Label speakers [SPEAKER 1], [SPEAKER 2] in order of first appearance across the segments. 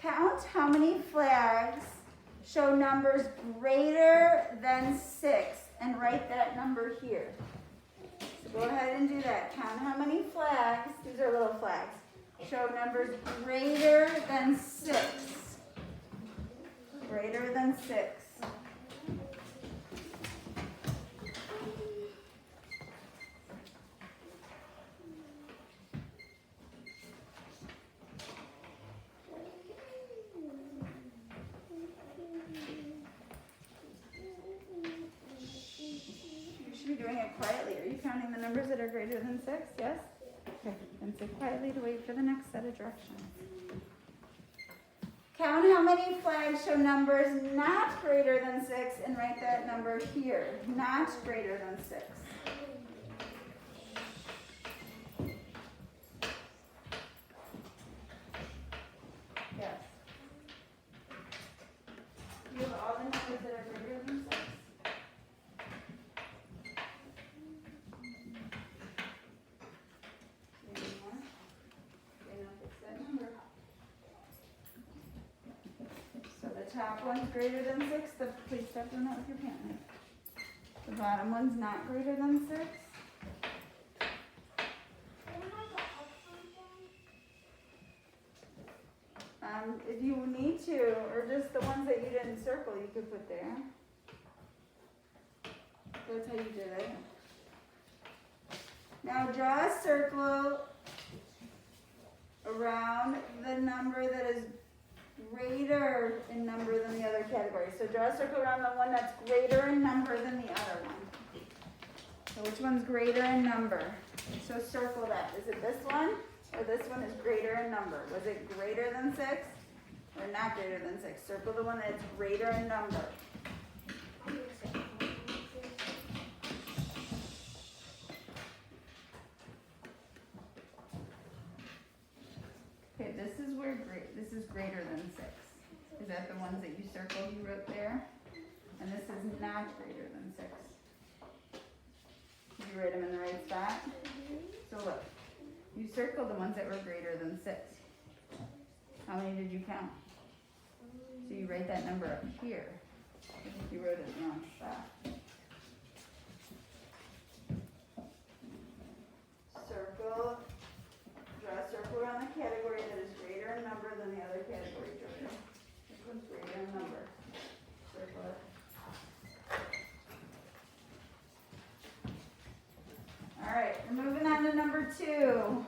[SPEAKER 1] Count how many flags show numbers greater than 6 and write that number here. So go ahead and do that. Count how many flags, these are little flags, show numbers greater than 6. Greater than 6. Doing it quietly. Are you counting the numbers that are greater than 6? Yes? Okay. Then sit quietly to wait for the next set of directions. Count how many flags show numbers not greater than 6 and write that number here. Not greater than 6. Yes. You have all the numbers that are greater than 6? Top one's greater than 6. Please step on that with your pen. The bottom one's not greater than 6. If you need to, or just the ones that you didn't circle, you could put there. That's how you did it. Now draw a circle around the number that is greater in number than the other category. So draw a circle around the one that's greater in number than the other one. So which one's greater in number? So circle that. Is it this one or this one is greater in number? Was it greater than 6 or not greater than 6? Circle the one that's greater in number. Okay, this is where this is greater than 6. Is that the ones that you circled you wrote there? And this is not greater than 6. Did you write them in the right spot? So look, you circled the ones that were greater than 6. How many did you count? So you write that number up here. I think you wrote it in the wrong spot. Circle. Draw a circle around the category that is greater in number than the other category. This one's greater in number. Circle it. All right, we're moving on to number 2.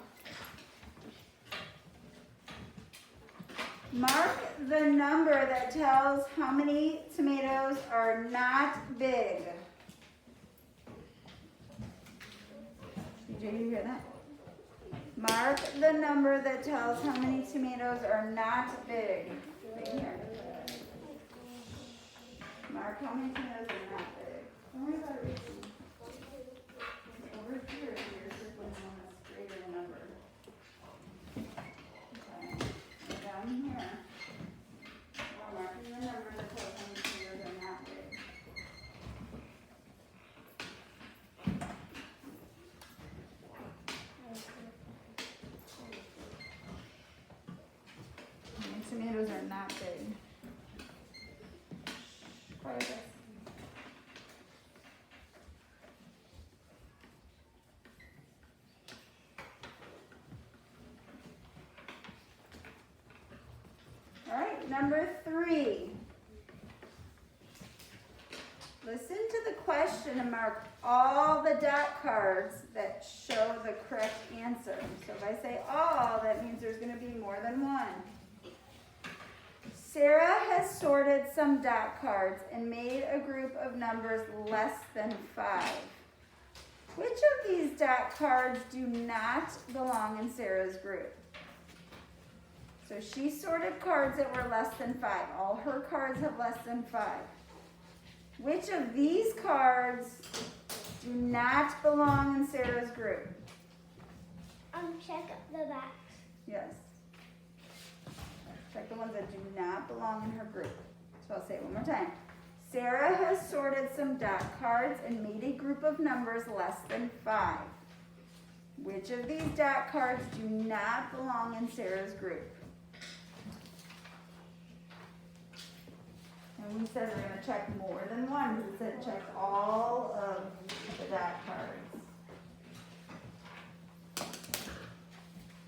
[SPEAKER 1] Mark the number that tells how many tomatoes are not big. Did you hear that? Mark the number that tells how many tomatoes are not big. Right here. Mark how many tomatoes are not big. Don't worry about it. Over here, you're circling one that's greater in number. Okay. And down here, we're marking the number that tells how many tomatoes are not big. Tomatoes are not big. Quiet this. All right, number 3. Listen to the question and mark all the dot cards that show the correct answer. So if I say all, that means there's going to be more than one. Sarah has sorted some dot cards and made a group of numbers less than 5. Which of these dot cards do not belong in Sarah's group? So she sorted cards that were less than 5. All her cards have less than 5. Which of these cards do not belong in Sarah's group?
[SPEAKER 2] Check the backs.
[SPEAKER 1] Yes. Check the ones that do not belong in her group. So I'll say it one more time. Sarah has sorted some dot cards and made a group of numbers less than 5. Which of these dot cards do not belong in Sarah's group? And we said we're gonna check more than one, because it said check all of the dot cards.